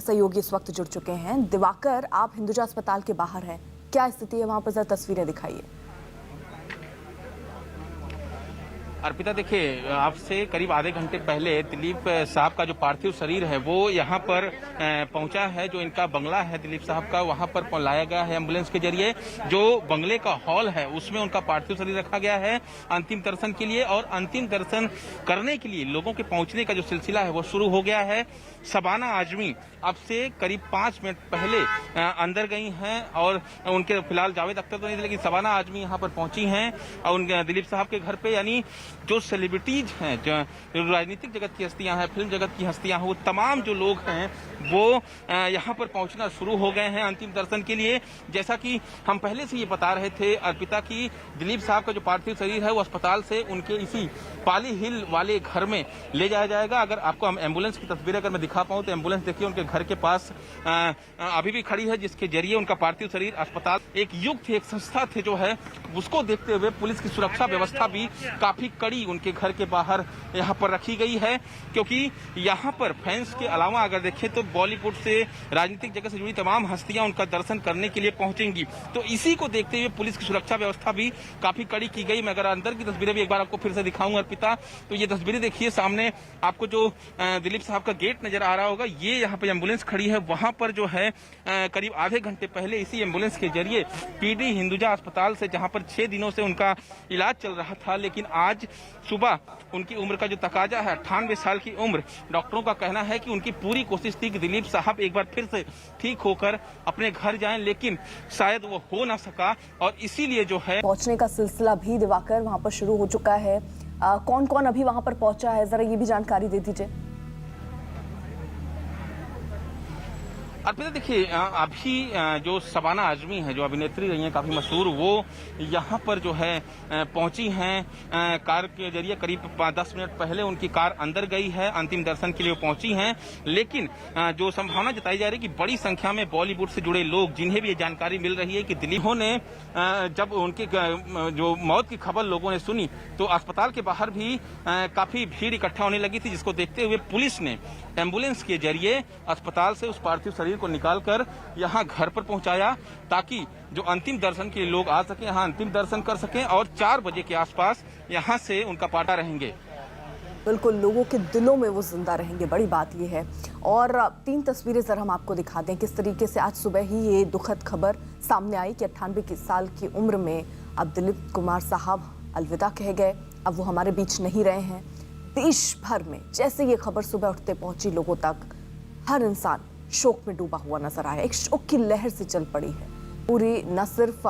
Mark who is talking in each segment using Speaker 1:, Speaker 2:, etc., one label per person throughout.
Speaker 1: सहयोगी इस वक्त जुड़ चुके हैं। दिवाकर, आप हिंदुजा अस्पताल के बाहर हैं, क्या स्थिति है वहां पर, जरा तस्वीरें दिखाइए।
Speaker 2: अर्पिता, देखिए, आपसे करीब आधे घंटे पहले दिलीप साहब का जो पार्थिव शरीर है वो यहाँ पर पहुंचा है। जो इनका बंगला है दिलीप साहब का, वहां पर लाया गया है एम्बुलेंस के जरिए। जो बंगले का हॉल है उसमें उनका पार्थिव शरीर रखा गया है अंतिम दर्शन के लिए। और अंतिम दर्शन करने के लिए लोगों के पहुंचने का जो सिलसिला है वो शुरू हो गया है। शबाना आजमी अब से करीब 5 मिनट पहले अंदर गई हैं और उनके फिलहाल जावेद अख्तर तो नहीं थे, लेकिन शबाना आजमी यहाँ पर पहुंची हैं और उनके दिलीप साहब के घर पे। यानी जो सेलिब्रिटीज हैं, जो राजनीतिक जगत की हस्तियां हैं, फिल्म जगत की हस्तियां हैं, वो तमाम जो लोग हैं वो यहाँ पर पहुंचना शुरू हो गए हैं अंतिम दर्शन के लिए। जैसा कि हम पहले से ये बता रहे थे अर्पिता की दिलीप साहब का जो पार्थिव शरीर है वो अस्पताल से उनके इसी पाली हिल वाले घर में ले जाया जाएगा। अगर आपको हम एम्बुलेंस की तस्वीर अगर मैं दिखा पाऊं तो एम्बुलेंस देखिए उनके घर के पास अभी भी खड़ी है, जिसके जरिए उनका पार्थिव शरीर अस्पताल एक युग थे, एक संस्था थे जो है, उसको देखते हुए पुलिस की सुरक्षा व्यवस्था भी काफी कड़ी उनके घर के बाहर यहाँ पर रखी गई है। क्योंकि यहाँ पर फैंस के अलावा अगर देखें तो बॉलीवुड से, राजनीतिक जगत से जुड़ी तमाम हस्तियां उनका दर्शन करने के लिए पहुंचेंगी। तो इसी को देखते हुए पुलिस की सुरक्षा व्यवस्था भी काफी कड़ी की गई। मैं अगर अंदर की तस्वीरें भी एक बार आपको फिर से दिखाऊंगा अर्पिता, तो ये तस्वीरें देखिए, सामने आपको जो दिलीप साहब का गेट नजर आ रहा होगा, ये यहाँ पे एम्बुलेंस खड़ी है। वहां पर जो है करीब आधे घंटे पहले इसी एम्बुलेंस के जरिए पीडी हिंदुजा अस्पताल से, जहां पर 6 दिनों से उनका इलाज चल रहा था, लेकिन आज सुबह उनकी उम्र का जो तकाजा है 98 साल की उम्र, डॉक्टरों का कहना है कि उनकी पूरी कोशिश थी कि दिलीप साहब एक बार फिर से ठीक होकर अपने घर जाएं, लेकिन शायद वो हो ना सका। और इसीलिए जो है
Speaker 1: पहुंचने का सिलसिला भी दिवाकर वहां पर शुरू हो चुका है। कौन कौन अभी वहां पर पहुंचा है, जरा ये भी जानकारी दे दीजिए।
Speaker 2: अर्पिता, देखिए, अभी जो शबाना आजमी है, जो अभिनेत्री रही हैं काफी मशहूर, वो यहाँ पर जो है पहुंची हैं कार के जरिए। करीब 10 मिनट पहले उनकी कार अंदर गई है, अंतिम दर्शन के लिए वो पहुंची हैं। लेकिन जो संभावना जताई जा रही है कि बड़ी संख्या में बॉलीवुड से जुड़े लोग, जिन्हें भी ये जानकारी मिल रही है कि दिलीप ने जब उनकी जो मौत की खबर लोगों ने सुनी तो अस्पताल के बाहर भी काफी भीड़ इकट्ठा होने लगी थी, जिसको देखते हुए पुलिस ने एम्बुलेंस के जरिए अस्पताल से उस पार्थिव शरीर को निकालकर यहाँ घर पर पहुंचाया, ताकि जो अंतिम दर्शन के लिए लोग आ सके, यहाँ अंतिम दर्शन कर सकें और 4 बजे के आसपास यहाँ से उनका पाटा रहेंगे।
Speaker 1: बिल्कुल, लोगों के दिलों में वो जिंदा रहेंगे, बड़ी बात ये है। और 3 तस्वीरें जरा हम आपको दिखा दें किस तरीके से आज सुबह ही ये दुखद खबर सामने आई कि 98 साल की उम्र में अब दिलीप कुमार साहब अलविदा कह गए। अब वो हमारे बीच नहीं रहे हैं। देश भर में जैसे ये खबर सुबह उठते पहुंची लोगों तक, हर इंसान शोक में डूबा हुआ नजर आया। एक शोक की लहर से चल पड़ी है पूरी, न सिर्फ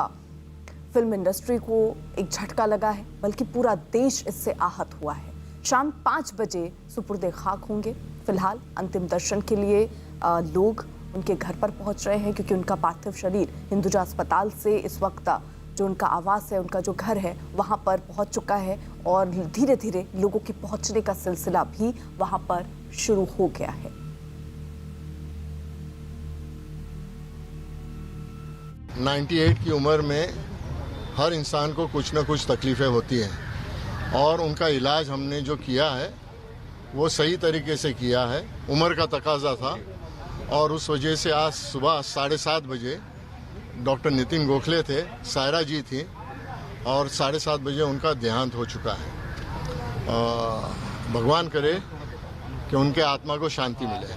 Speaker 1: फिल्म इंडस्ट्री को एक झटका लगा है, बल्कि पूरा देश इससे आहत हुआ है। शाम 5 बजे सुपुर्दे खाक होंगे। फिलहाल अंतिम दर्शन के लिए लोग उनके घर पर पहुंच रहे हैं, क्योंकि उनका पार्थिव शरीर हिंदुजा अस्पताल से इस वक्त जो उनका आवास है, उनका जो घर है, वहां पर पहुंच चुका है। और धीरे धीरे लोगों के पहुंचने का सिलसिला भी वहां पर शुरू हो गया है।
Speaker 3: 98 की उम्र में हर इंसान को कुछ ना कुछ तकलीफें होती हैं और उनका इलाज हमने जो किया है वो सही तरीके से किया है। उम्र का तकाजा था और उस वजह से आज सुबह 7:30 बजे डॉक्टर नितिन गोखले थे, सायरा जी थी और 7:30 बजे उनका देहांत हो चुका है। भगवान करे कि उनके आत्मा को शांति मिले।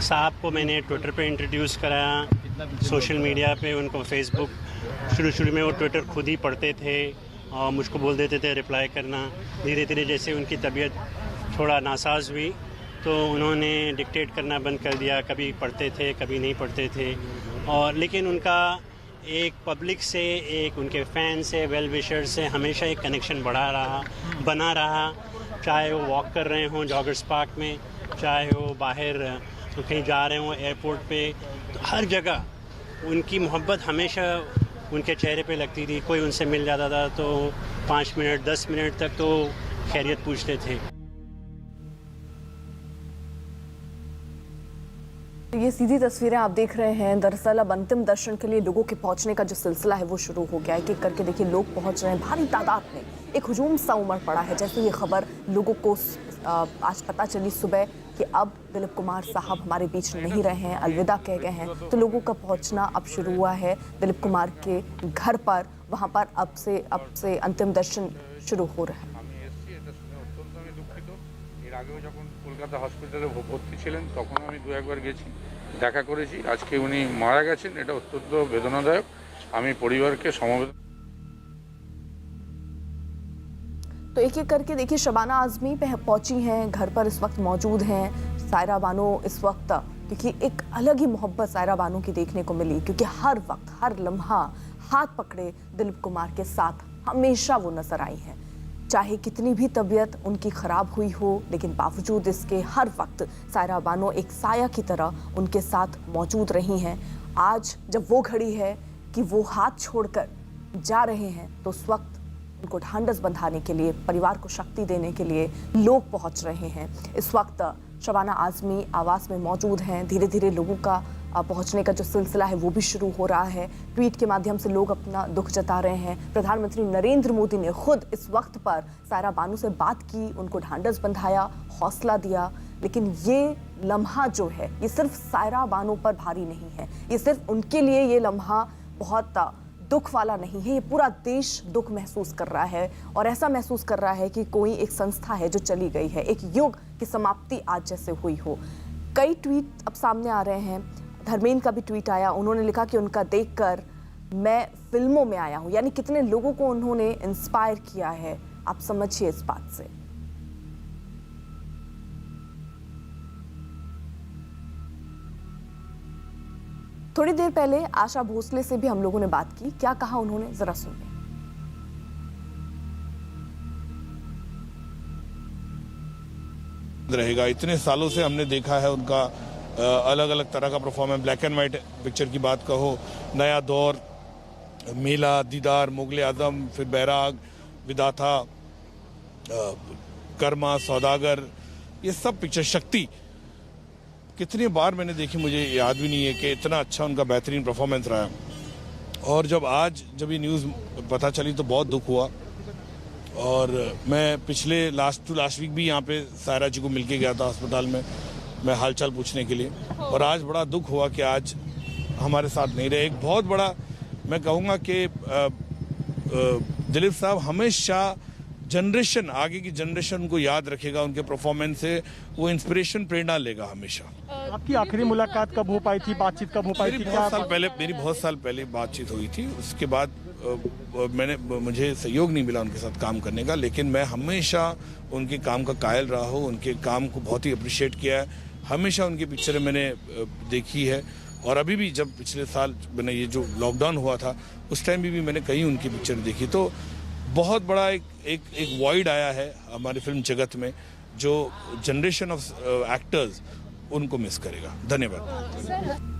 Speaker 4: साहब को मैंने ट्विटर पे इंट्रोड्यूस कराया, सोशल मीडिया पे उनको फेसबुक, शुरू में वो ट्विटर खुद ही पढ़ते थे और मुझको बोल देते थे रिप्लाई करना। धीरे धीरे जैसे उनकी तबीयत थोड़ा नासाज हुई तो उन्होंने डिक्टेट करना बंद कर दिया। कभी पढ़ते थे, कभी नहीं पढ़ते थे। और लेकिन उनका एक पब्लिक से, एक उनके फैन से, वेल विशर से हमेशा एक कनेक्शन बना रहा। चाहे वो वॉक कर रहे हों जॉगर्स पार्क में, चाहे वो बाहर कहीं जा रहे हों एयरपोर्ट पे, तो हर जगह उनकी मोहब्बत हमेशा उनके चेहरे पे लगती थी। कोई उनसे मिल जाता था तो 5 मिनट 10 मिनट तक तो खैरियत पूछते थे।
Speaker 1: ये सीधी तस्वीरें आप देख रहे हैं। दरअसल अब अंतिम दर्शन के लिए लोगों के पहुंचने का जो सिलसिला है वो शुरू हो गया है। एक एक करके देखिए लोग पहुंच रहे हैं, भारी तादाद में एक हुजूम सा उमड़ पड़ा है। जैसे ये खबर लोगों को आज पता चली सुबह कि अब दिलीप कुमार साहब हमारे बीच नहीं रहे हैं, अलविदा कह गए हैं, तो लोगों का पहुंचना अब शुरू हुआ है दिलीप कुमार के घर पर। वहां पर अब से अंतिम दर्शन शुरू हो रहे हैं।
Speaker 5: আমি এসেছি, এটা শুনে অত্যন্ত আমি দুঃখিত। এর আগেও যখন কলকাতা হসপিটালে ভর্তি ছিলেন তখন আমি দু একবার গেছি, দেখা করেছি। আজকে উনি মারা গেছেন, এটা অত্যন্ত বেদনাদায়ক। আমি পরিবারকে সমবেদনা।
Speaker 1: तो एक एक करके देखिए, शबाना आजमी पहुंची हैं, घर पर इस वक्त मौजूद हैं। सायरा बानो इस वक्त, क्योंकि एक अलग ही मोहब्बत सायरा बानो की देखने को मिली, क्योंकि हर वक्त हर लम्हा हाथ पकड़े दिलीप कुमार के साथ हमेशा वो नजर आई हैं। चाहे कितनी भी तबीयत उनकी खराब हुई हो, लेकिन बावजूद इसके हर वक्त सायरा बानो एक साया की तरह उनके साथ मौजूद रही हैं। आज जब वो घड़ी है कि वो हाथ छोड़कर जा रहे हैं, तो उस वक्त उनको ढांढस बंधाने के लिए, परिवार को शक्ति देने के लिए लोग पहुंच रहे हैं। इस वक्त शबाना आजमी आवास में मौजूद हैं। धीरे धीरे लोगों का पहुंचने का जो सिलसिला है वो भी शुरू हो रहा है। ट्वीट के माध्यम से लोग अपना दुख जता रहे हैं। प्रधानमंत्री नरेंद्र मोदी ने खुद इस वक्त पर सायरा बानो से बात की, उनको ढांढस बंधाया, हौसला दिया। लेकिन ये लम्हा जो है, ये सिर्फ सायरा बानो पर भारी नहीं है, ये सिर्फ उनके लिए ये लम्हा बहुत दुख वाला नहीं है। ये पूरा देश दुख महसूस कर रहा है, और ऐसा महसूस कर रहा है कि कोई एक संस्था है जो चली गई है, एक युग की समाप्ति आज जैसे हुई हो। कई ट्वीट अब सामने आ रहे हैं। धर्मेंद्र का भी ट्वीट आया, उन्होंने लिखा कि उनका देखकर मैं फिल्मों में आया हूं। यानी कितने लोगों को उन्होंने इंस्पायर किया है, आप समझिए इस बात से। थोड़ी देर पहले आशा भोसले से भी हम लोगों ने बात की, क्या कहा उन्होंने, जरा सुनिए।
Speaker 6: रहेगा, इतने सालों से हमने देखा है उनका अलग अलग तरह का performance. Black and white picture की बात कहो, नया दौर, मेला, दीदार, मुगले आजम, फिर बैराग, विदाथा, कर्मा, सौदागर, ये सब पिक्चर, शक्ति, कितनी बार मैंने देखी मुझे याद भी नहीं है कि इतना अच्छा उनका बेहतरीन परफॉर्मेंस रहा। और जब ये न्यूज़ पता चली तो बहुत दुख हुआ। और मैं पिछले लास्ट वीक भी यहाँ पे सायरा जी को मिलके गया था अस्पताल में, मैं हालचाल पूछने के लिए। और आज बड़ा दुख हुआ कि आज हमारे साथ नहीं रहे। एक बहुत बड़ा, मैं कहूँगा कि दिलीप साहब हमेशा जनरेशन, आगे की जनरेशन को याद रखेगा। उनके परफॉर्मेंस से वो इंस्पिरेशन, प्रेरणा लेगा हमेशा।
Speaker 7: आपकी आखिरी मुलाकात कब हो पाई थी, बातचीत कब हो पाई थी?
Speaker 6: मेरी बहुत साल पहले बातचीत हुई थी। उसके बाद मुझे सहयोग नहीं मिला उनके साथ काम करने का, लेकिन मैं हमेशा उनके काम का कायल रहा हूँ। उनके काम को बहुत ही अप्रिशिएट किया है। हमेशा उनकी पिक्चरें मैंने देखी है। और अभी भी जब पिछले साल मैंने ये जो लॉकडाउन हुआ था, उस टाइम भी मैंने कई उनकी पिक्चर देखी। तो बहुत बड़ा एक वॉइड आया है हमारी फिल्म जगत में, जो जनरेशन ऑफ एक्टर्स उनको मिस करेगा। धन्यवाद।